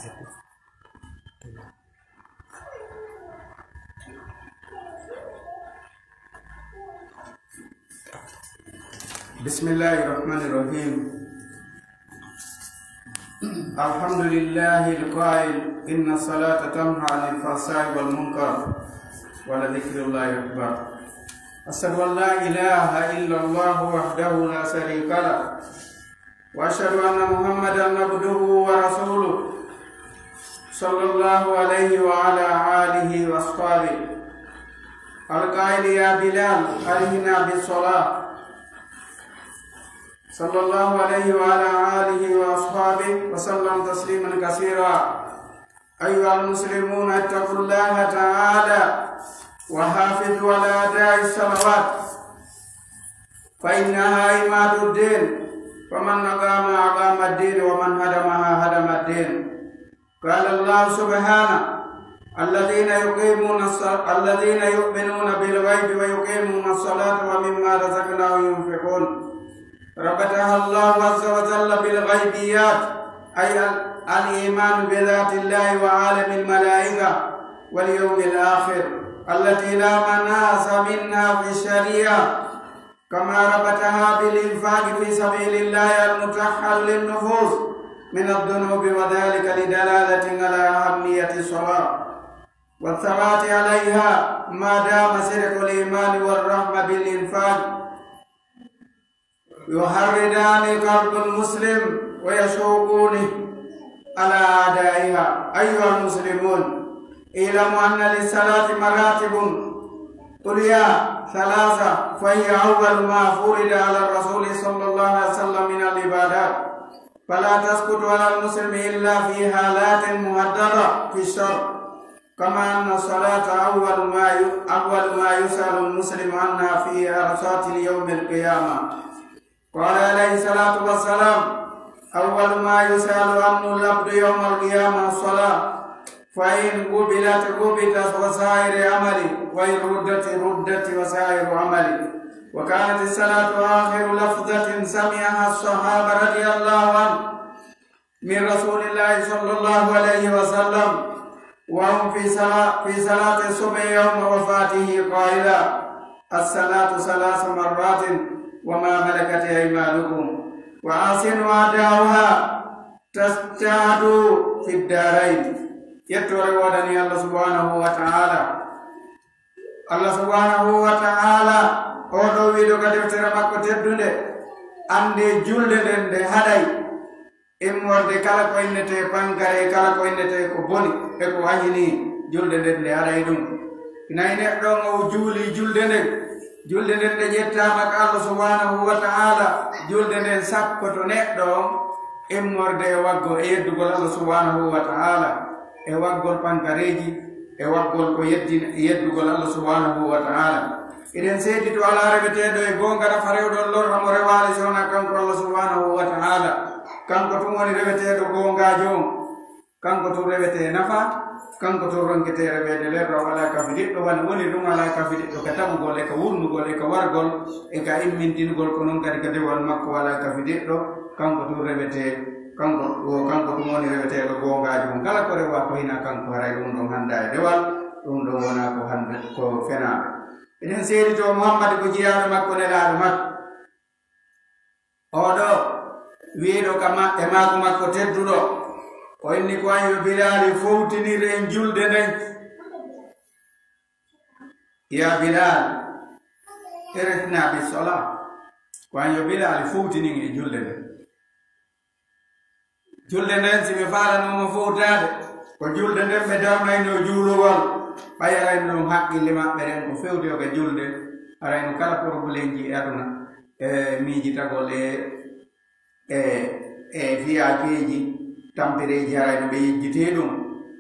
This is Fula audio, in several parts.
Bismillahirrahmanirrahim. Alhamdulillahil qail inna salata tanha 'anil fahsai wal munkar wa la dzikrullahi akbar. Asyhadu an la ilaha illallah wahdahu la syarika lah wa asyhadu anna Muhammadan abduhu wa rasuluh sallallahu alaihi wa ala alihi wa ashabihi. Al-qail ya Bilal arihna bis shalah sallallahu alaihi wa ala alihi wa ashabihi wa sallam tasliman katsira. Ayyuhal muslimun ittaqullaha ta'ala wa hafidhu ala ada'i salawat fa innaha imaduddin wa man aqama ad-din wa man hadamaha hadama ad-din. Qala Allah subhanahu alladhina yu'minuna bil ghaibi wa yuqimuna as-salata wa mimma razaqnahum yunfiqun. Rabataha Allah azza wa jalla bil ghaibiyat ay al-iman bi dhatillahi wa alamil malaikah wal yawmil akhir allati la manasa minha fi syariah kama rabataha bil infaq fi sabilillahi al-mutahhal lin nufus min ad-dunubi wa dhalika lidalalati ala ahamiyati shalah wa thabati 'alayha ma dama sirqul iman wal rahma bil infaq yuharridani qalbul muslim wa yashuquni ala adaiha. Ayyuhal muslimun ilamu anna lis-salati maratibun ulya thalatha fa hiya awwal ma furida ala rasul sallallahu alaihi wasallam min al-ibadat fala tasqutu ala al-muslimi illa fi halatin muhaddada fi syar kama anna salata awwal ma yusalu al-muslimu anha fi arsati yawm al-qiyamah. Qala alaihi salatu wassalam awwal ma yusalu anhu al-abdu yawm al-qiyamah as-salah fa in qubilat qubitat wasairi amali wa in ruddat wasairu amali. Wa kanat as-salatu akhiru lafzatin sami'aha as-sahaba radhiyallahu anhu min Rasulillah sallallahu alaihi wasallam wa hum fi salati subhi yawm wafatihi qaila as-salatu salasu marratin wa ma malakat aymanukum wa asinu adauha tasjadu fid darain. Yettore wadani Allah subhanahu wa ta'ala. Allah subhanahu wa ta'ala odo wido kadi tere makko teddunde ande julde den de haday immorde kala ko innete pankare kala ko innete ko boni e ko wahini julde den de haday dum nay neddo ngo juuli julde den de jettama ka Allah subhanahu wa ta'ala julde den sappo to neddo immorde e waggo e yeddugol Allah subhanahu wa ta'ala e waggol pankareji e waggol ko yeddugol Allah subhanahu wa ta'ala. Iden seedi to ala reweteɗo e gonga rafa rewɗon lorramo rewali sowna kanko Allah subhanahu wa ta'ala. Kanko tum woni reweteɗo gongajo kanko tum rewete nafa kanko tum ronkete rewede lerro wala kafi diɗɗo woni ɗum ala kafi diɗɗo ka taɓugol e ka wurnugol e ka wargol e ka immindingol ko noon kadi ka dewal makko wala kafi diɗɗo kanko tum rewete kanko tum woni reweteɗo gongajo kala ko rewa ko hina kanko haray ɗum ɗon handa e dewal ɗum ɗon wona ko hande ko fenaɓe. Eden seedi to Muhammad ko jiyaɗo makko nelaɗo makko oɗo wiiɗo kama e maako makko tedduɗo o inni ko ayo Bilal fowtinir en julde nden. Ya Bilal irihna bis salah ko ayo Bilal fowtinin e julde nden. Julde nden si ɓe faalanomo fowtade ko julde nden ɓe dawnayno juulugol ɓay arayno ɗum haqqille maɓɓe ren ko fewti o ka julde arayno kala probléme ji e aduna e miijitagol e fiyakeji tampireji arayno ɓe yejjite ɗum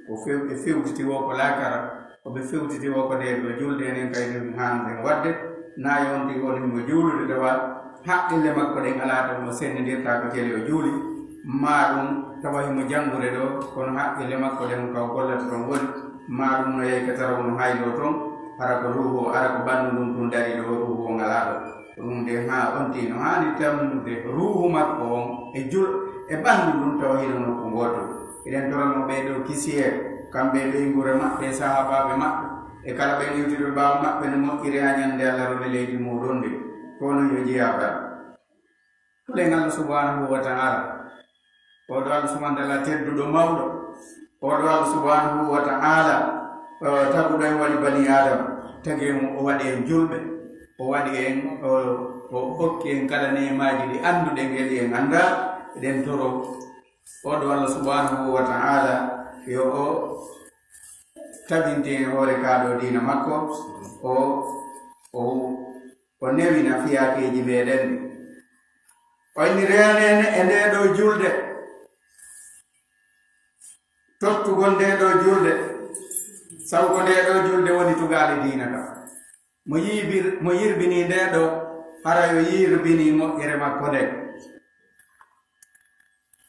ko ɓe fewtiti wo ko lakara koɓe fewtiti wo ko nde ɗo julde enen kayni ɗum hannden wadde na yonti wonimo juulude dewal haqqille makko ɗen ala ɗon mo sennidirta ko tele o juuli ma ɗum tawahimo janngude ɗo kono haqqille makko ɗen kaw gollata ɗon woni ma ɗum no yehi ka taraw no haylo ton ara ko ruhu ara ko ɓanndu ɗum ɗum dari ɗo ruhu o ngalaɗo ɗum nde ha ontino hani tamnude ruhu makko on e ɓanndu ɗum tawa hino nokku goto eden torono ɓe ɗo kisiye kamɓe ɓe ngure maɓɓe sahabaɓe maɓɓe e kala ɓe yewtiɓe ɓawa maɓɓe no moƴƴiri ha ñande Allah role leydi muɗum nde kono yo jeyagal tulen Allah subhanahu wa ta'ala oɗo Allah subhanahu wa ta'ala tedduɗo mawɗo oɗo Allah subhanahu wa ta'ala taguɗo en waɗi bani adama tagi en o waɗi en julɓe o waɗi en o hokki en kala nemaji ɗi anduɗen e ɗi en anda eɗen toro oɗo Allah subhanahu wa ta'ala yo o tabinti en hoore kaɗo dina makko o newina fiyakeji meɗen o inni renene e nde ɗo julde tottugol nde ɗo julde sabu ko nde ɗo julde woni tugale dina kam mo yirbini nde ɗo hara yo yirbini moƴƴere makko nde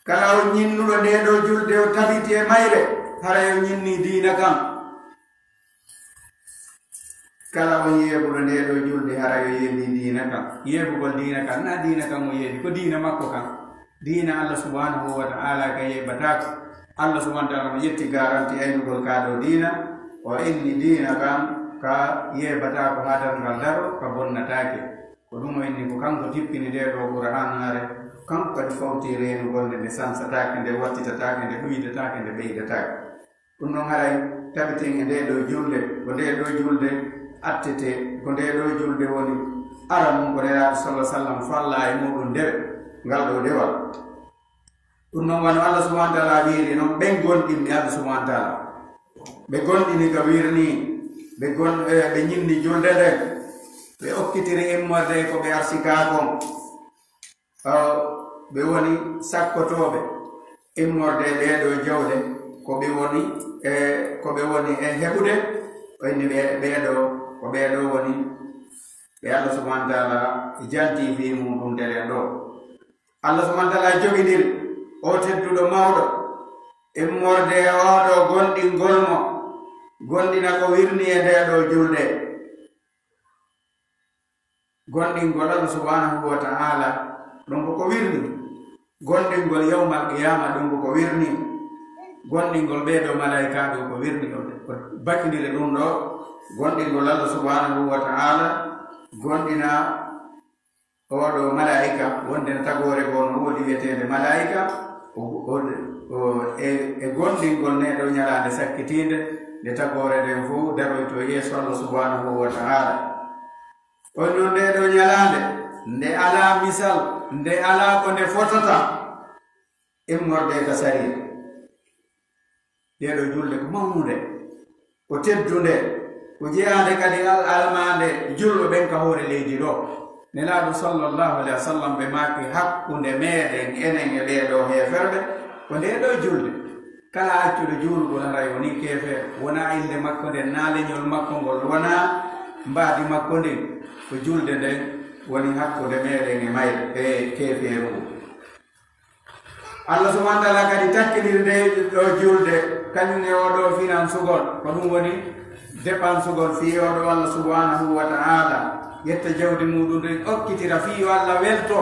kala o ñinnuɗo nde ɗo julde o tabiti e mayre hara yo ñinni dina kam kala o yeeɓuɗo nde ɗo julde hara yo yeeɓi dina kam yeeɓugol dina kam na dina kam o yeeɓi ko dina makko kam dina Allah subhanahu wa ta'ala ka yeeɓatako Allah subhanahu wa ta'ala mo yetti garanti aynugol kaɗo dina o inni dina kam ka yeeɓatako ha darngal daro ka bonnatake ko ɗum o inni ko kanko tippini nde ɗo ɓurahanare kanko kadi fawti renugol nde sansatake nde wattitatake nde ɗuydatake nde ɓeydatake ɗum noon haray tabiten e nde ɗo julde ko nde ɗo julde attete ko nde ɗo julde woni ara mum ko neraɗo sallah sallam falla e muɗum ndewe ngal ɗo dewal ɗum noon wano Allah subhanahu wa ta'ala wiiri noon ɓen gonɗinmi Allah subhanahu wa ta'ala ɓe gonɗini ka wirni ɓe ñimni julde nde ɓe okkitiri immorde ko ɓe arsikakon ɓe woni sakkotoɓe immorde ɗeɗo jawɗe ko ɓe woni e heɓude ɓenni ɓeɗo ko ɓeɗo woni ɓe Allah subhanahu wa ta'ala janti fi muɗum ndere ɗo Allah subhanahu wa ta'ala jogindiri o tedduɗo mawɗo immorde oɗo gonɗingol mo gonɗina ko wirni e nde ɗo julde gonɗingol Allah subhanahu wa ta'ala ɗum ko wirni gonɗingol yawmal qiyama ɗum ko wirni gonɗingol ɓeɗo malaikaɓe ko wirni ko bakindire ɗum ɗo gonɗingol Allah subhanahu wa ta'ala gonɗina oɗo malaika wonde no tagore goo no woodi wiyetede malaika e gonɗingol neɗo ñalande sakkitinde nde tagore nden fof daroyto yeeso Allah subhanahu wa ta'ala on ɗon nde ɗo ñalande nde ala misal nde ala ko nde fotata immorde ka sari ɗeɗo julde ko mawnude ko teddunde ko jeyande kadi almande julɗo ɓen ka hoore leydi ɗo nelaɗo sallllahu alayhi wa sallam ɓe maki hakkunde meɗen enen e ɓeɗo heferɓe ko nde ɗo julde kala accuɗo juulugol haray woni kefeere wona inde makko nden na leñol makko ngol wona mbaadi makko ndin ko julde nden woni hakkude meɗen e mayre e kefeeru ngu Allah subhanahu wa ta'ala kadi takkidiri nde ɗo julde kañum e oɗo finansugol ko ɗum woni dépensugol fi oɗo Allah subhanahu wa ta'ala yetta jawdi muɗum nden okkitira fiyo Allah welto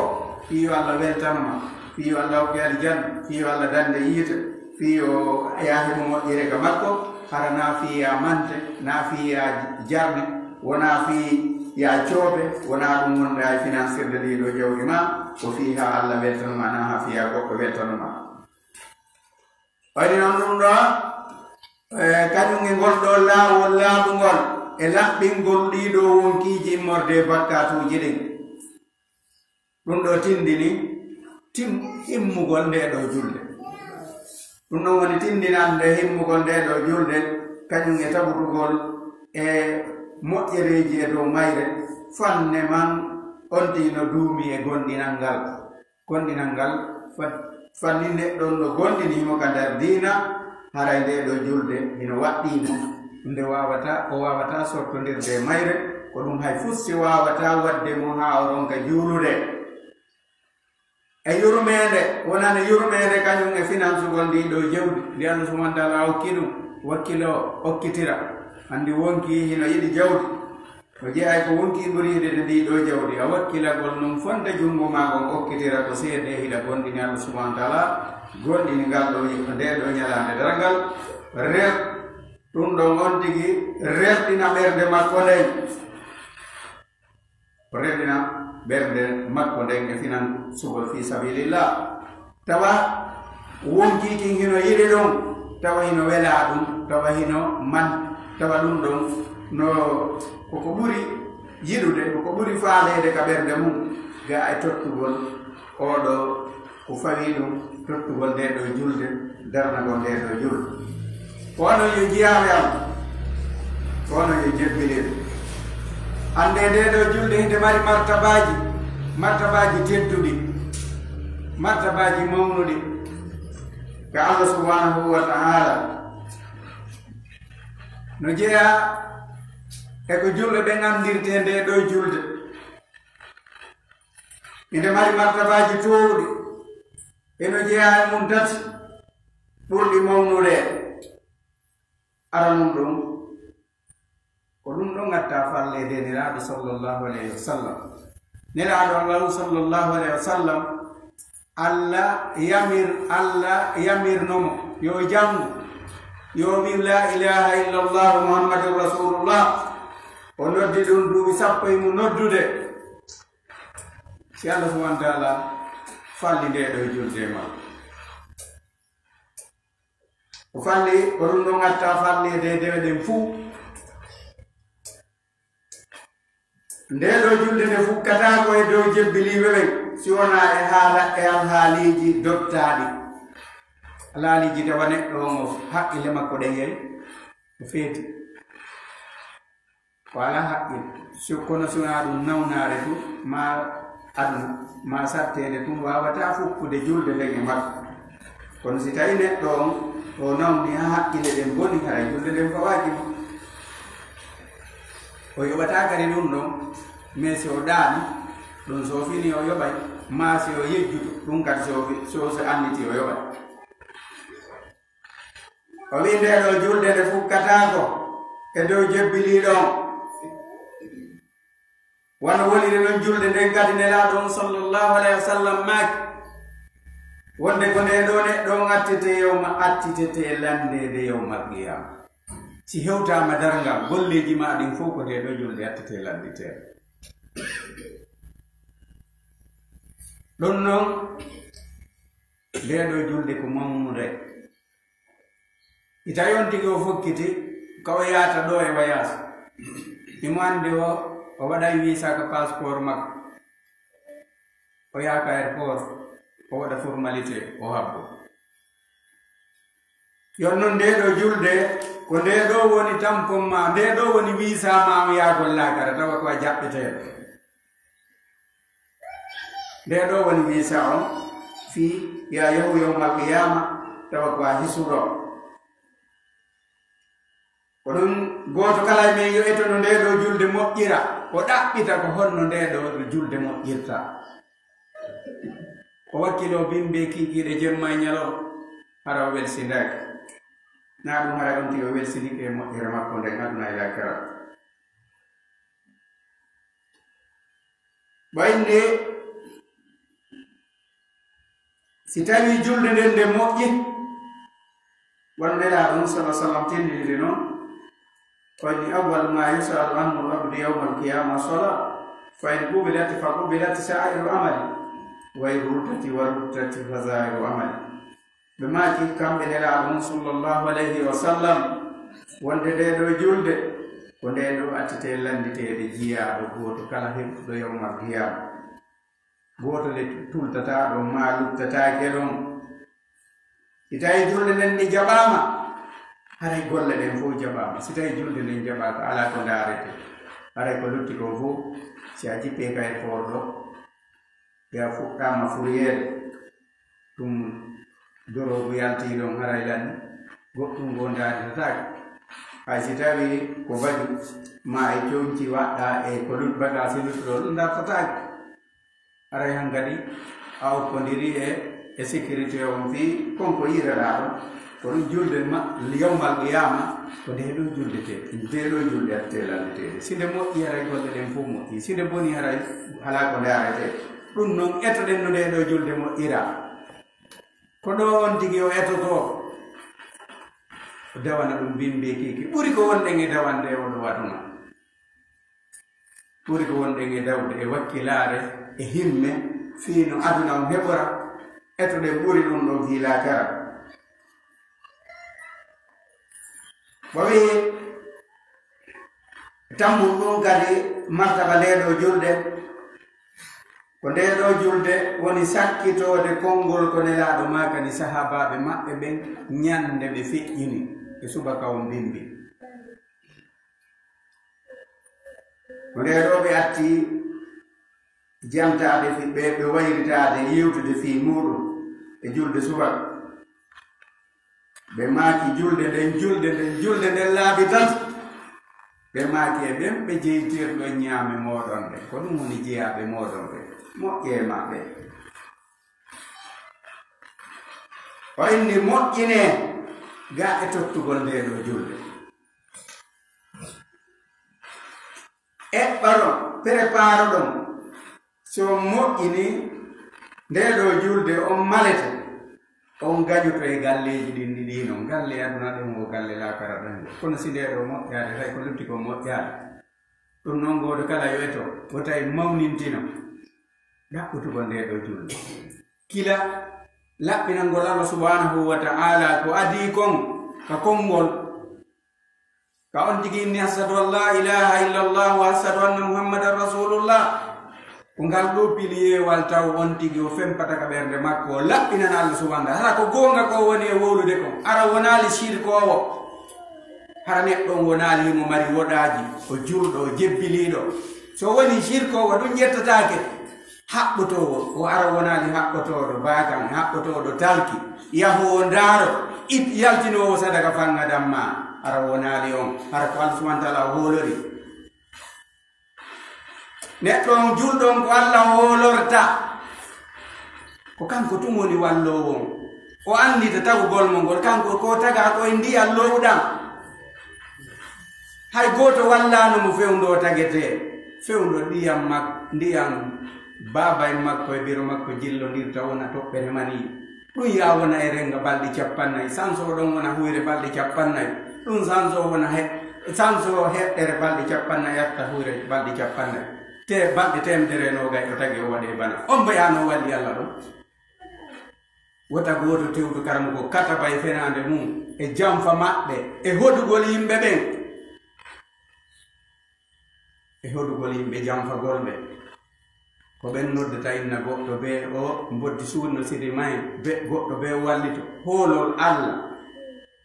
fiyo Allah weltanma fiyo Allah hokki aljanna fiyo Allah dande yiite fiyo yahimo moƴƴire ka makko hara na fiya mante na fiya jarne wona fi ya coobe wona ɗum wonɗa e financirde ɗiɗo jawdi ma ko fi ha Allah weltanma na ha fiya goɗɗo weltanoma waɗi noon ɗum ɗo kañum e ngol ɗo laawol laaɓugol e laɓɓingol ɗiɗo wonkiji immorde bakkatuji ɗin ɗum ɗo tindini himmugol nde ɗo julde ɗum ɗon woni tindinande himmugol nde ɗo julde kañum e tabutugol e moƴƴereji e dow mayre fanne man ontino duumi e gonɗinal ngal fanni neɗɗon ɗo gonɗinimo ka nder diina haray nde ɗo julde hino waɗɗimo nde o wawata sottodirde mayre ko ɗum hay fusti wawata wadde mo ha o ronka juulude e yurmede wonande yurmede kañum e financegol ndiɗo jawdi ndi Allah subhanahu wa ta'ala hokki ɗum wakkilo okkitira andi wonki hino yiɗi jawdi o jeeya ko wonki ɓuriide nde ndi ɗo jawdi a wakkilagol num fonde junngo maago okkitira ko seeɗe hiɗa gonɗini Allah subhanahu wa taala gonɗini ngal ɗo nde ɗo ñalaande dargal reer ɗum ɗon on tigi rerɗina ɓernde makko nden o rerɗina ɓernde makko nden e finan sugol fi sabilillah tawa wonkikin hino yiɗi ɗum tawa hino wela ɗum tawa hino man tawa ɗum ɗon no koko ɓuri yiɗude koko ɓuri faaleede ka ɓernde mum ga e tottugol oɗo ko fawi ɗum tottugol nde ɗo julde darnagol nde ɗo julde kono yo jiyawe am kono yo jebbilir ande nde ɗo julde hinde mari martabaji tedduɗi martabaji mawnuɗi ka Allah subhanahu wa ta'ala no jeeya e ko julɓe ɓe andirte nde ɗo julde inde mari martabaji towɗi eno jeeya e mum tati ɓurɗi mawnude aranum ɗum ko ɗum ɗo gatta fallede nelaɗo sallllahu alayhi wa sallam nelaɗo allahu sallllahu alayhi wa sallam Allah yamirnomo yo jangu yo wi la ilaha illallah muhammadur rasulullah o noddi ɗum duuɓi 10 mu noddude si Allah subhanahu wa taala falli nde ɗo julde ma o falli ko ɗum ɗo gatta fallede dewe ɗen fuu nde ɗo julde nde fukkata ko e dow jebbiliɓe ɓen si wona e haala e alhaaliji dottaɗi alhaaliji tawa neɗɗo on o haqqille makko ɗen yeri o feeti ko ala haqqille kono sona ɗum nawnare tu ma aduna ma sattede tum wawata fukkude julde nden e makko kono si tawi neɗɗo on o nawni ha haqqille ɗen boni haray julde nden fawaji mo o yoɓata kadi ɗum ɗon mais si o ɗaani ɗum so fini o yoɓay ma si o yejjuto ɗum kadi so anniti o yoɓay o wi nde ɗo julde nde fukkatako e dow jebiliɗon wano wonire ɗon julde nden kadi nelaɗo on sallllahu alayhi wa sallam maaki wonde ko nde ɗo neɗɗo attitete landede yawmal qiyama si hewtama dargal golleji ma ɗin fof ko nde ɗo julde attete landiteɗo ɗum noon nde ɗo julde ko mawnude ita yon tigi o fokkiti ka o yaata ɗo e wayas imo andi o waɗay visa ka passeport makko o yaaka airport o waɗa formalité o habbo yon noon nde ɗo julde ko nde ɗo woni tampon ma nde ɗo woni visa ma o yaagol laakara tawa ko a jaɓɓeteɗo nde ɗo woni visa on fi ya yahu yawmal qiyama tawa ko a hisuro ko ɗum goto kala men yo etono nde ɗo julde moƴƴira o ɗaɓɓita ko honno nde ɗo julde moƴƴirta o wakkilo bimbe kikiɗe jemma e ñalor hara o welsindaki na ɗum hara ɗon ti o welsindike e moƴƴere makko nden aduna e lakira ɓayde si tawi julde nden nde moƴƴi wondela ɗum sallah sallam tendinide noon wani awwal ma yusalu anhu al-abdu yawma al-qiyamah salat fa in qubilat fa qubilat sa'iru amali wa in ruddati wa ruddat fa za'iru amali bima ki kamɓe nelaɗum sallllahu alayhi wa sallam wonde nde ɗo julde ko nde ɗo attete landiteɗe jiyaɗo goto kala heɓtuɗo yawmal qiyama goto le tultata ɗon ma luttatake ɗon si tawi julde nden ndi jaɓama haray golle ɗen fof jaɓama si tawi julde nden jaɓaka ala ko darete haray ko lutti ko fof si a jippe kay forɗo ya fuɗɗama furiyede ɗum dorogu yalti ɗon haray lanni goɗɗum go daritotake hay si tawi ko waɗi ma e coñci waɗɗa e ko lut bagage luttuɗo ɗum dartotake haray han kadi a okkodiri e sécurité on fi konko yiraɗa ɗon ko julde ma yawmal qiyama ko de do julde te de do julde atela te sinde mo yara golle den fu mo sinde boni hara hala ko darete dum non eto den no de do julde mo ira ko do on tigi o eto to dawana dum bimbe kiki buri ko wonde ngi dawande o do watuma buri ko wonde ngi dawde e wakkilare e himme fino aduna on hebora eto de buri dum do gila kara bawi tambu ɗum kadi martaba ndeɗo julde ko ndeɗo julde woni sakkitode konngol ko nelaɗo ma kadi sahabaɓe maɓɓe ɓen ñande ɓe feƴƴini e subaka o mbimbi ko ndeɗo ɓe atti jamtade ɓe wayritade yewtude fi muɗum e julde subaka ɓe maaki julde nden laabi tati ɓe maaki e ɓen ɓe jeytirɗo ñaame moɗon ɓe ko ɗum woni jeyaɓe moɗon ɓe moƴƴe maɓɓe o inni moƴƴine ga e tottugol ndeɗo julde eɓɓaɗon prépare ɗon so moƴƴini ndeɗo julde on malete on gaƴuto e galleji ɗin ɗiɗino galle aduna ɗen o galle lakara ɗen kono si ndeɗo moƴƴade tay ko lutti ko moƴƴade ɗum noon goto kala yoeto o tawi mawnintino ɗaɓɓutugo ndeɗo julde kila laɓɓinangol Allah subhanahu wa ta'ala ko adi kon ka konngol ka on tigi inni ashhadu an la ilaha illa Allah wa ashhadu anna muhammadan rasulullah ko ngal ɗo piliyewal taw on tigi o fempata ka ɓernde makko o laɓɓinana Allah subhanahu hara ko gonga ko woni e wowlude ko ara wonali sirkowo hara neɗɗo wonali himo mari woɗaji o julɗo o jebbiliɗo so woni sirkowo ɗum ƴettatake haɓɓotowo o ara wonali haɓɓotoɗo bakan haɓɓotoɗo talki yahowo ndaaro yaltinowo sadaka fangadam ma ara wonali on hara ko Allah subhanahu wa ta'ala wolori neɗɗo on julɗon ko Allah wolorta ko kanko tum woni wallowo o andita tagugol mo ngol kanko ko taga koye ndiyam lowɗam hay goto wallano mo fewndo tagete fewndo ndiyam baba en makko e biro makko jillondirta wona toɓɓere mani ɗum ya wona e renga balɗe 40 sanso ɗon wona huyre balɗe 40 ɗum sanso wona sanso heɗɗere balɗe 40 yatta huyre balɗe 40 te balɗe temedere nogay o tagi o waɗe bana on mbayano walli Allah ɗum wota goto tewdu karamo ko kataba e fenande mum e jamfa maɓɓe e hodugol yimɓe ɓen e hodugol yimɓe jamfagol ɓe ko ɓen noddata inna goɗɗo ɓe o boddi suudno siri may be goɗɗo ɓe wallito hoolol Allah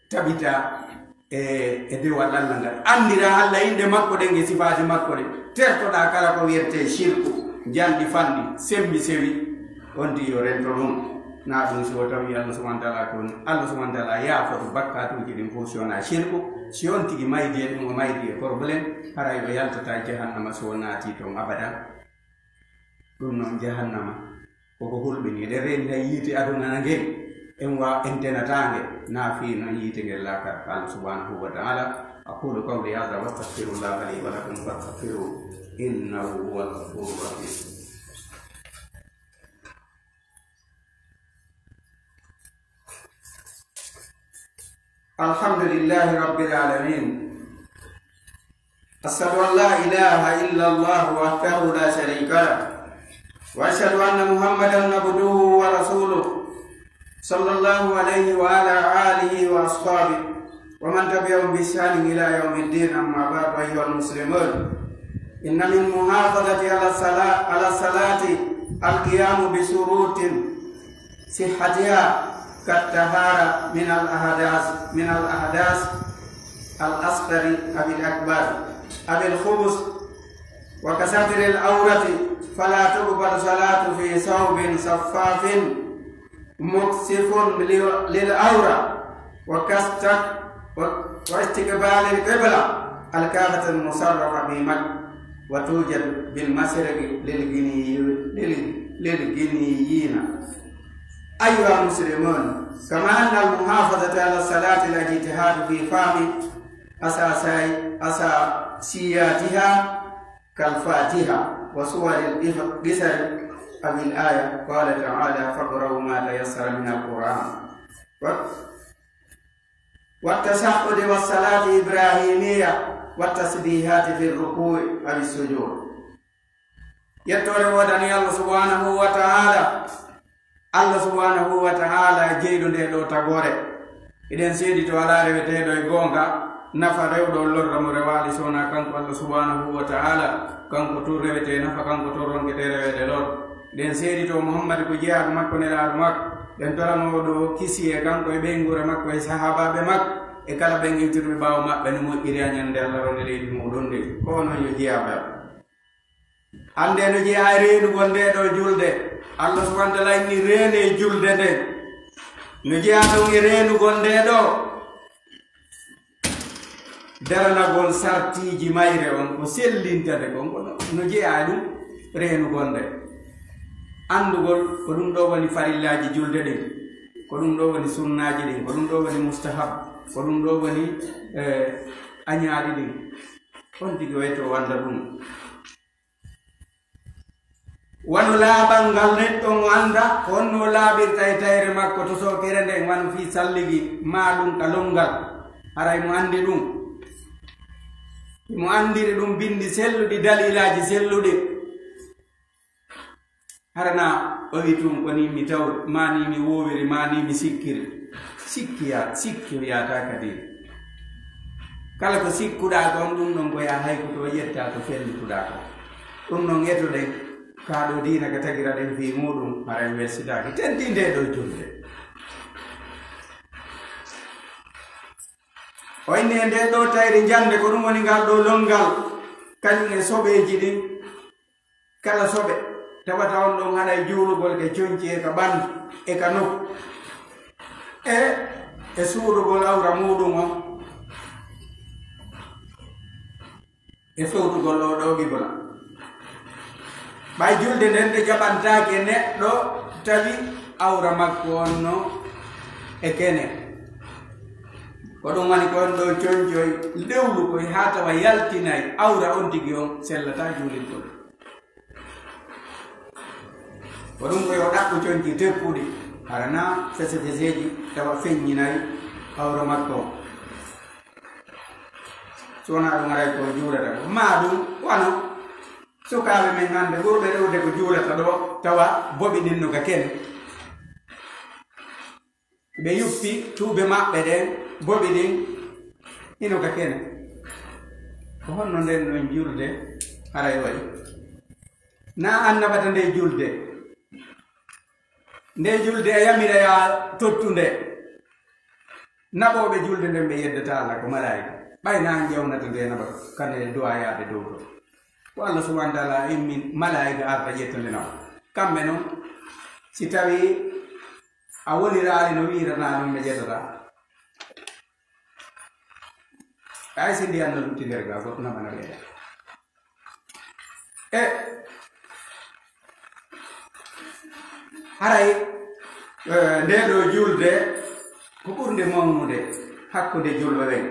tabita e dewal Allah ngal andira Allah inde makko ɗen e sifaji makko ɗe tertoɗa kala ko wiyete shirku jandi fanɗi sembi sewi on di yo rento ɗum na ɗum so tawi Allah subhanahu wa ta'ala ko Allah subhanahu wa ta'ala yaafoto bakkatuji ɗin fof si wona shirku si on tigi maydi e ɗum o maydi e probléme haray o yaltata jahannama so naati toon abadan ɗum noon jahannama koko hulɓini ɗe reni hay yiite aduna na ngel en tenatange na fi no yiite ngel lakar Allah subhanahu wa ta'ala aqulu qawli hadha wa astaghfirullah li wa lakum fastaghfiruhu innahu huwal ghafurur rahim. Alhamdulillahi rabbil alamin. Asyhadu an la ilaha illallah wahdahu la syarika lah wa asyhadu anna Muhammadan abduhu wa rasuluh sallallahu alaihi wa ala alihi wa ashabihi wa man tabi'ahum bi ihsan ila yaumiddin. Amma ba'du, ayyuhal muslimun, inna min muhafazati ala salati al-qiyamu bi surutin sihhatiha كالطهارة من الأحداث الأصغر أو الأكبر أو الخبث وكستر العورة، فلا تقبل صلاة في ثوب شفاف مكشف للعورة واستقبال القبلة الكعبة المشرفة بمكة، وتوجد بالمشرق للجنيين أيها المسلمون، كما أن المحافظة على الصلاة الاجتهاد في فهم أساسياتها كالفاتحة وسور القصر أو الآية. قال تعالى: فاقرأوا ما تيسر من القرآن. والتشهد والصلاة الإبراهيمية والتسبيحات في الركوع أو السجود. يتولى ودني الله سبحانه وتعالى. Allah subhanahu wa ta'ala jeydo nde ɗo tagore eɗen seedi to ala reweteɗo e gonga nafa rewɗo lorra mo rewali sona kanko Allah subhanahu wa ta'ala, kanko to rewete nafa, kanko to ronkete rewede lor. Eɗen seedi to Muhammad ko jeyaɗo makko nelaɗo makko, ɗen toranoɗo kisi e kanko e ɓeygure makko e sahabaɓe makko e kala ɓen iwtirɓe ɓawo maɓɓe no moƴƴiri a ñande Allah ronde leydi muɗum nde. Ko noon yo jeyaɓe hande no jeeya renugol nde ɗo julde. Allah subhanahu wa ta'ala inni rene julde nde no jeeyaɗon e renugol nde ɗo daranagol sartiji mayre on ko sellintade kon no jeeya ɗum renugol nde. Andugol ko ɗum ɗo woni farillaji julde ɗin, ko ɗum ɗo woni sunnaji ɗin, ko ɗum ɗo woni mustahab, ko ɗum ɗo woni añaɗi ɗin. on tigi wayto wanda ɗum. Wano laaɓal ngal neɗɗo mo anda honno laaɓirta e tayre makko to sokere nden wan fi salligi maɗum ka longal haray mo andi ɗum, mo andiri ɗum bindi selluɗi dalilaji selluɗi. harana o wi tum koni mi taw mani mi wowiri mani mi sikkiri sikki yata kadi kala ko sikkuɗa kon ɗum ɗon ko ya hayko to yetta to fellituɗa ko ɗum ɗon yettoɗen kaɗo dina ka tagira ɗen fi muɗum haray welsidaki tendi nde ɗo julde. o inni nde ɗo tayri jande ko ɗum woni ngal ɗo longal kañum e soɓeji ɗin, kala soɓe tawata on ɗon haɗa juulugol ke coñci e ka ɓandu e ka nokku e suurugol awra muɗum o e fewtugol ɗo ɗo ɓibola. ɓay julde nden nde jaɓantake neɗɗo tawi awra makko onno e kene ko ɗum woni ko on ɗo coñjoy lewlu koye ha tawa yaltinayi awra on tigi on sellata julitgol. ko ɗum koye o ɗaɓɓu coñci teppuɗi harana fese feseji tawa feññinayi awra makko on. sowona ɗum aray ko juulata ko ma ɗum wano sukaɓe men hande ɓurɓe rewde ko juulata ɗo tawa boɓi ɗin no ka kene ɓe yuppi tuuɓe maɓɓe ɗen boɓi ɗin ino ka kene. ko honno nden ɗon julde haray wayi na annabata nde julde a yamiraya tottunde naɓoɓe julde nden ɓe yeddata Allah ko malayika ɓayna jewnata nde naɓa kane duwayaɓe dow to ko Allah subhanahu wa ta'ala immin malaika arta ƴettande nawa kamɓe noon si tawi a woniraali no wirana ɗum ɓe ƴettata ay si ndi anno lutti nder ga goɗɗo namana ɓeeɗa e haray nde ɗo julde ko ɓurde mawnude hakkude julɓe ɓen.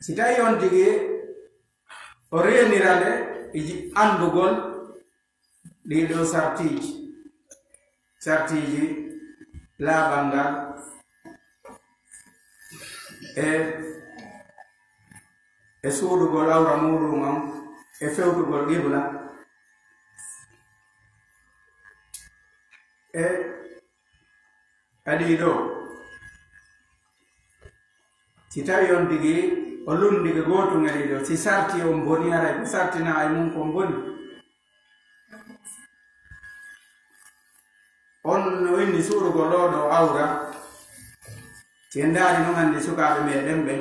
si tawi on tigi o renirande andugol ɗiɗo sartiji laaɓal ngal e suudugol awra muɗum on e fewtugol qibla e adi ɗo si tawi on tigi o lundi ko gotum e ɗiɗo si sarti on boni haray ko sartina e mum kon boni on no inni suurugol ɗo ɗo awra si en daari noon andi sukaɓe meɗen ɓen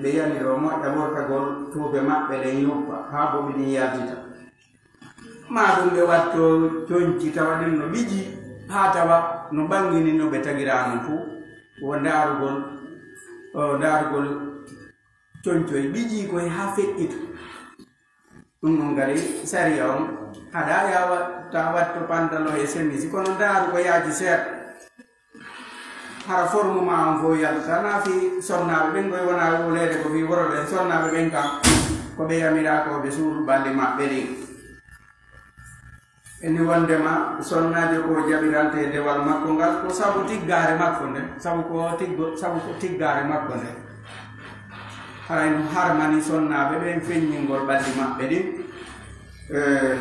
ɓe yaniro moƴƴa wortagol tuuɓe maɓɓe ɗen yuppa ha boɓi ɗin yaltita ma ɗum ɓe watto coñci tawa ɗin no ɓiji ha tawa no ɓangini no ɓe tagirano fuu wo darugol coñcoye ɓiji koye ha feƴƴita ɗum gari sariya on haɗa yawa ta watto pantalo e semisi kono daaru ko yaaji seeɗa hara forme ma on fo yalta na fi sonnaɓe ɓen koye wona wulede ko fi woroɓe sonnaɓe ɓen kam ko ɓe yamirakoɓe suudu balɗe maɓɓe ɗin eni wondema sonnajo ko jaɓirante dewal makko ngal ko sabu tiggare makko nde sabu ko tiggare makko nde haray no harmani sonnaɓe ɓen feññingol ɓalli maɓɓe ɗin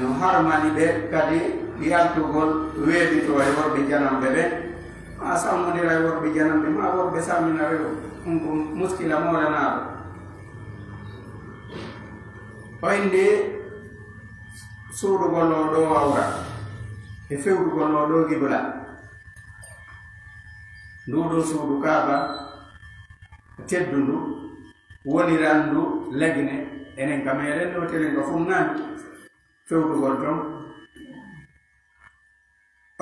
no harmani ɓe kadi yaltugol weeɓito e worɓe janamɓe ɓe ma sammodira e worɓe janamɓe ma worɓe samminare ɗum ko muskila molanaɗo oyndi suuɗugol o ɗo wawra e fewɗugol o ɗo gibla nduɗo suudu kaaba teddundu wonirandu lagine enen kam eɗen ɗo telen ko fumnani fewɗugol ton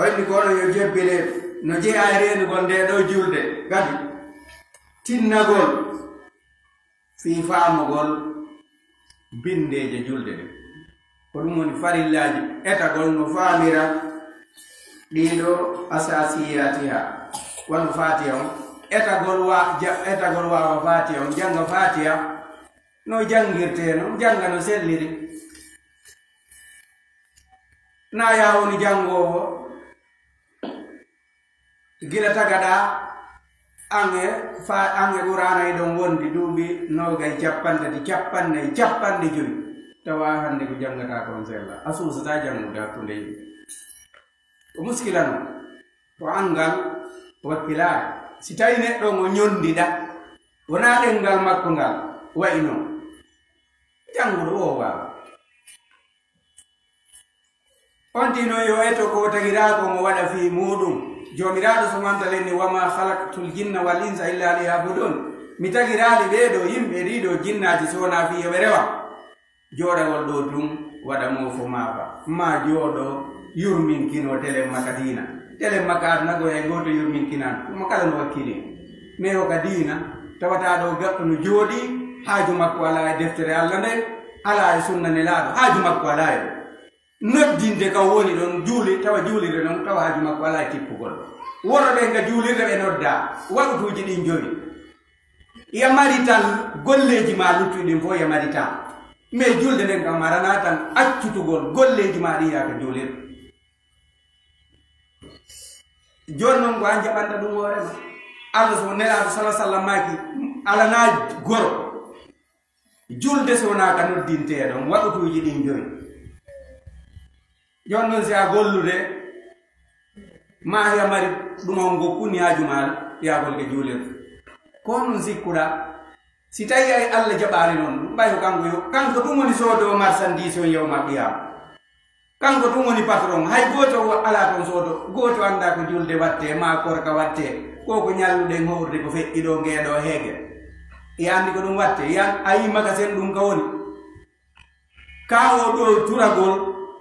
oyndi kono yo jebbile no jeeya e renugol nde ɗo julde kadi tinnagol fi faamugol bindeje julde ɗe ko ɗum woni farillaji etagol no faamira ɗiɗo asasiyatiha wano fatiha on etagol wawa fatiha on janga fatiha no jangirte no janga no selliri na yawoni jangowo gila tagaɗa ange ɓurana e ɗon wondi duuɓi nogay capanɗe joyi tawa hande ko jangata kon sella a susata jangude hakkunde yimɓe ko muskila no ko angal wakkilare si tawi neɗɗo ngo ñondiɗa wona ɗengal makko ngal wayi noon janguɗo o wawa on tino yo eto ko tagirako mo waɗa fi muɗum jomiraɗo sumantalenni wama halaktul jinna wal insa illa liyabudun mi tagirali ɓeɗo yimɓe ɗiɗo jinnaji sowona fi yoɓe rewa joɗagol ɗo tum waɗa mofo mafa ma joɗo yurminkino telen makka dina telen makka adnago e goto yurminkinan ɗuma kala no wakkili mais o ka dina tawata ɗo gaɗɗo no jooɗi haaju makko ala e deftere allah nde ala e sunna nelaɗo haaju makko ala e noddinde kam woni ɗon juuli tawa juulirde ɗon tawa haaju makko ala e tippugol woroɓe nga juulirde ɓe nodda waɗutuji ɗin joyi yamari tan golleji ma luttuɗin fo yamari tan mais julde nden kam marana tan accutugol golleji ma ɗi yaka juulirde joni noon ko an jaɓanta ɗum hoorema allah so nelaɗo salah sallam maki alana goro julde so wona ka noddinteɗon waɗutuji ɗin joyi joni noon si a gollude ma yamari ɗumon gokkuni hajumaɗa yagol ke juulirde ko non sikkuɗa si tawi ay allah jaɓani noon ɓayo kanko ɗum woni soodo marchandise on yewma ɓiyama kanko ɗum woni patron hay goto ala toon soodo goto anda ko julde watte ma korka watte ko ñalluɗen horde ko feƴƴi ɗo ngeeɗo heege e andi ko ɗum watte a yi magasin ɗum ka woni ka o ɗo turagol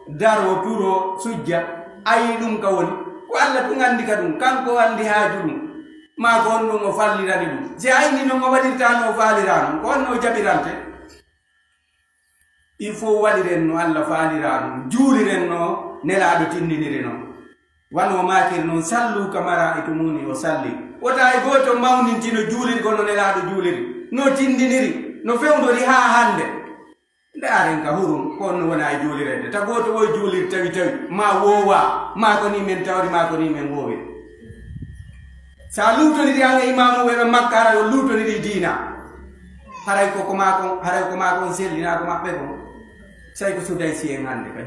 daro turo sujja ayi ɗum ka woni ko allah ɗum andi ka ɗum kanko andi haaju ɗum ma ko on ɗum o fallirani ɗum si ayni noon o waɗirtano o faalirano ko on no jaɓirante il faut waɗiren no allah faalira ɗum juuliren no nelaɗo tindiniri noon wano makiri noon sallu kamara e tumuni o salli wota e goto mawnintino juulirgo no nelaɗo juuliri no tindiniri no fewdori ha hande ndaren ka hurum ko on wona e juulirede ta goto o juulir tawi ma wowa ma ko ni men tawri ma ko ni men wowi sa lutoniri anga imamu weɓe makka haray o lutoniri diina haray ko mako on sellina ko maɓɓe ko say ko suday si en hande ka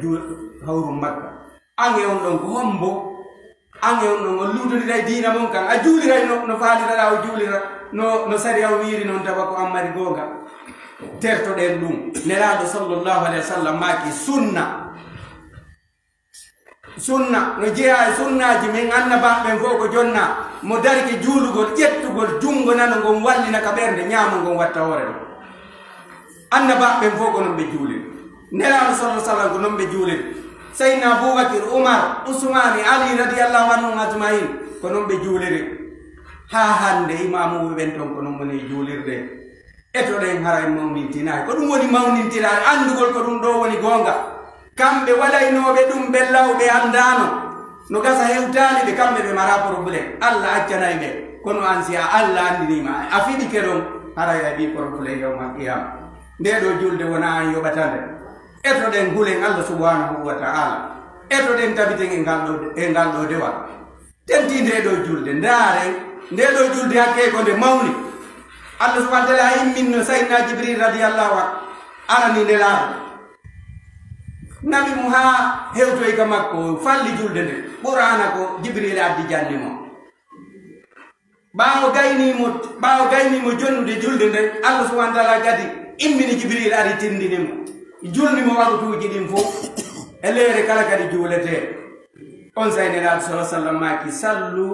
hawrum makka ange on ɗon ko hombo ange on ɗon o lutonira diina mon kan a juuliray no faalirara o juulira no sariya o wiiri noon tawa ko ammari gonga tertoɗen ɗum nelaɗo sallllahu alayhi wa sallam maki sunna no jeeya e sunnaji min annabaɓen fof ko jonna mo darike juulugol ƴettugol jungo nano ngon wallina ka ɓernde ñaamo ngon watta hoore ɗo annabaɓen fof ko non ɓe juuliri nelaɗo sallah sallam ko non ɓe juuliri saydna aboubacre oumar ousmane ali radiallahu anhum ajmain ko non ɓe juuliri ha hande imamuɓe ɓen ton ko non woni juulirde eto den haray mawnintinay ko ɗum woni mawnintinade andugol ko ɗum ɗo woni gonga kamɓe waɗaynoɓe ɗum ɓe lawɓe andano no gasa hewtani ɓe kamɓe ɓe mara probléme Allah accanayi ɓe kono an si a Allah andinima a fiɗike ɗon haray a ɓi probléme yawmal qiyama nde ɗo julde wona an yoɓatande eto ɗen hulen Allah subhanahu wa ta'ala eto ɗen tabiten e ngal ɗo dewal tenti nde ɗo julde ndaaren nde ɗo julde hakke ko nde mawni Allah subhanahu wa ta'ala imminno sayyidina Jibril radiyallahu anhu arani nelaɗo nabi mu ha hewtoy ka makko falli julde nde ɓurana ko Jibril addi janni mo ɓaawo gaynimo jonnude julde nde Allah subhanahu wa ta'ala gadi immini Jibril ari tindinimo julnimo waktuji ɗin fof e leere kala kadi juulete on say nelaɗo sallallahu alaihi wasallam maki sallu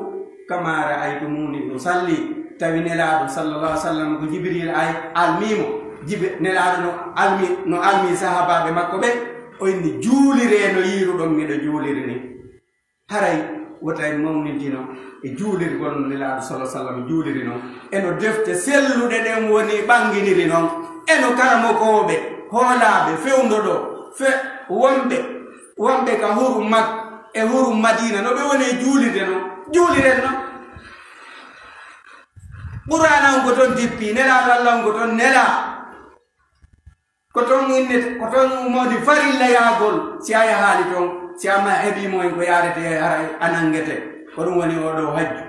kama ra'aytumuni usalli tawi nelaɗo sallallahu alaihi wasallam ko Jibril ay almimo nelaɗo no almi sahabaɓe makko ɓe o inni juulire no yiruɗon miɗo juuliri ni haray wotay mawnintino e juulirgol no nelaɗo sallallahu alaihi wasallam juuliri noon eno defte selluɗe ɗen woni ɓanginiri noon eno karamokoɓe hoolaɓe fewdoɗo wonɓe ka huru mak e huru madina no ɓe woni juulirde noon juuliren noon ɓurana on ko toon dippi nelaɗo Allah on ko toon nela ko toon innete ko toon modi farilla yaagol si a yahaali toon si ama heɓimo en ko yarete haray anangete ko ɗum woni oɗo hajju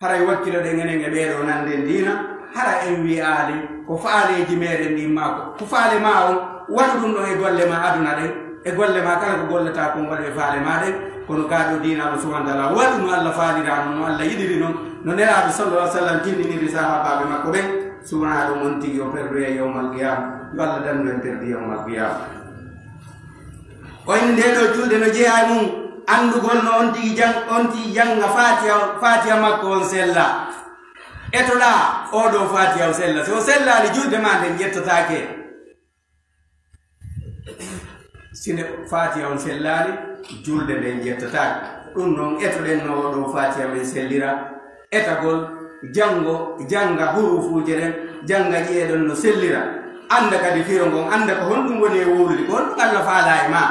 haray wakkilo ɗen enen e ɓeeɗo nanden dina hara en wi'aali ko faaleji meɗen ɗin maako ko faale ma on waɗu ɗum ɗon e golle ma aduna ɗen e golle ma kala ko golleta kon waɗu e faale ma ɗen kono kaɗo dinaɗo subhanahu wa ta'ala waɗu no Allah faalirano no Allah yiɗiri noon no nelaɗo sallallahu alaihi wasallam tindiniri sahabaɓe makko ɓen subhana ɗum on tigi o perdu e yawmal qiyama yo Allah dandu en perdi yawmal qiyama o inde ndeɗo julde no jeeya mum andugol no on tigi janga fatiha makko on sella etoɗa oɗo fatiha o sella so sellali julde ma nden yettotake sine fatiha on sellali julde nden yettotake ɗum noon etoɗen no oɗo fatiha men sellira etagol janga hurufuje ɗen janga ƴeeɗon no sellira anda kadi firo ngon anda ko honɗum woni e wowludi ko honɗum Allah faala e ma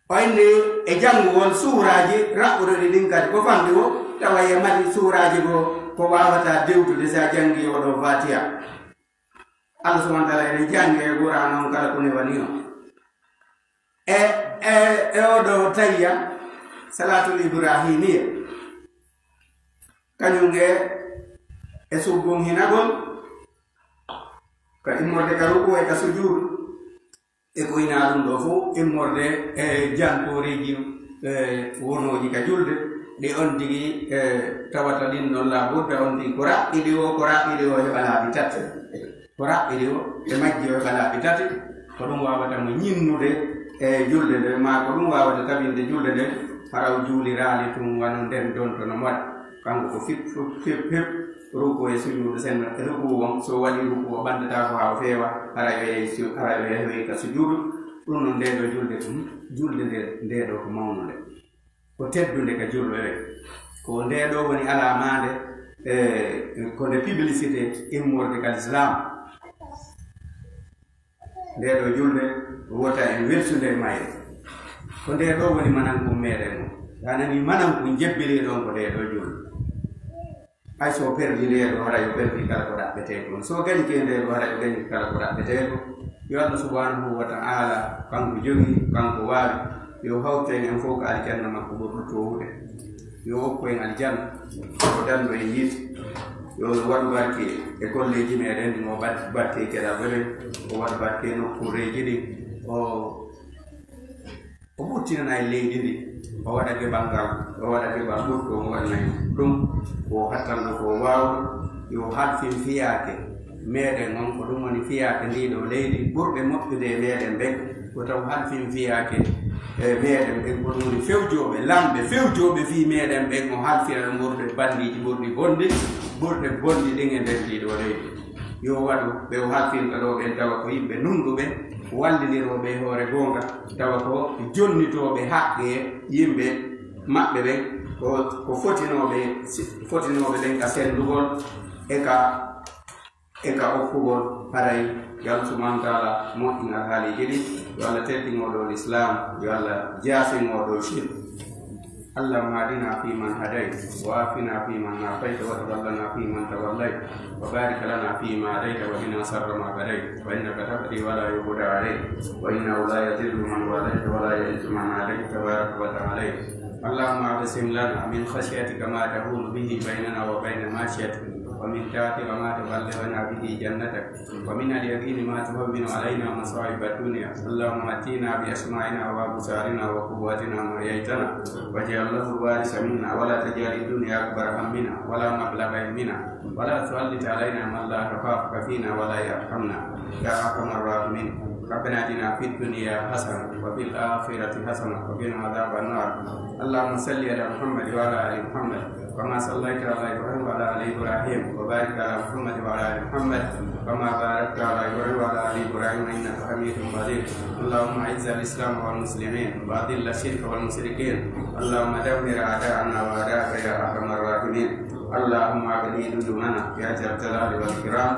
oyne e jangugol suuraji raɓɓuɗoɗi ɗin kadi ko famɗi o tawa e mari suuraji ko wawata dewtude sa jangi oɗo fatiha Allah subhanahu wa ta'ala ene jangi e qur'an on kala kone wani o e oɗo tayya salatul ibrahimiyya kañum e suggum hinagol ka immorde ka ruku e ka sujud e ko ina ɗum ɗo fof immorde e jantoreji wonoji ka julde ɗi on tigi tawata ɗin noon labudda on tigi ko raɓɓiɗi o heɓa laaɓi tati ko raɓɓiɗi o e majji o heɓa laaɓi tati ko ɗum wawata mo ñinnude e julde nde ma ko ɗum wawata tabinde julde nde haraw juulirali tum wano nden donto no waɗi kanko ko fip ruku e sujudu sen ruku on so waɗi ruku o ɓandata ko ha o feewa hara yeehoy ka sujudu ɗum noon ndeɗo julde ndeɗo ko mawnude ko teddude ka julɓe ɓe ko ndeɗo woni alamade ko nde publicité immorde kal islam ndeɗo julde wota en welsude mayre ko ndeɗo woni manankum meɗen o yanani manankum jebbiri ɗon ko ndeɗo julde hay so perdi ndeɗo hara yo perdi kala ko ɗaɓɓete ɗon so gañi ke ndeɗo hara yo gañi kala ko ɗaɓɓete ɗo yo Allah subhanahu wa ta'ala kanko jogi kanko waawi yo hawten en fof ko aljanna makko ɓurɗo towude yo hokku en aljanna ko dandu en yiiti yo waɗu barke e golleji meɗen ɗin o barke keɗaɓe ɓen o waɗu barke nokkureji ɗin o ɓurtinana e leydi ndi o waɗake ɓangal o waɗake ɓa ɓurɗo o waɗanayi ɗum o hattanɗo ko wawɗo yo halfin fiyake meɗen on ko ɗum woni fiyake ndiɗo leydi ɓurɓe moƴƴude e meɗen ɓen ko taw halfin fiyake meɗen ɓen ko ɗum woni fewjoɓe lamɓe fewjoɓe fi meɗen ɓen o halfira ɓurɗe bandiji ɓurɗi bonɗi ɗin e nder ndiɗo leydi yo waɗu ɓe o halfinta ɗo ɓen tawa ko yimɓe nunɗuɓe walliniroɓe hoore gonga tawa ko jonnitoɓe haqqe yimɓe maɓɓe ɓen ko fotinoɓe len ka sendugol eka okkugol haray yo Allah subhanahu wa ta'ala moƴƴingal haaliji ɗi yo Allah teddinoɗo l'islam yo Allah jaafinoɗo shirk اللهم اهدنا فيمن هديت وعافنا فيمن عافيت وتولنا فيمن توليت وبارك لنا فيما هديت وقنا شر ما قضيت فانك تقضي ولا يقضى عليك وانه لا يذل من واليت ولا يعز من عليك تبارك وتعالى. اللهم اقسم لنا من خشيتك ما تحول به بيننا وبين معصيتك ومن طاعتك ما تبلغنا به جنتك ومن اليقين ما تهون علينا مصائب الدنيا. اللهم اتنا باسمائنا وابصارنا وقواتنا ما احييتنا واجعله الوارث منا ولا تجعل الدنيا اكبر همنا ولا مبلغ علمنا ولا تسلط علينا من لا يخافك فينا ولا يرحمنا يا ارحم الراحمين. ربنا اتنا في الدنيا حسنه وفي الاخره حسنه وقنا عذاب النار. اللهم صل على محمد وعلى ال محمد كما صليت على ابراهيم وعلى ال ابراهيم وبارك على محمد وعلى ال محمد كما باركت على ابراهيم وعلى ال ابراهيم انك حميد مجيد. اللهم اعز الاسلام والمسلمين واذل الشرك والمشركين. اللهم دمر اعداءنا واعداءك يا ارحم الراحمين. اللهم اغني دجوننا يا ذا الجلال والاكرام.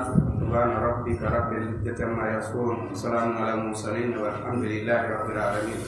سبحان ربك رب العزه عما يصفون وسلام على المرسلين والحمد لله رب العالمين.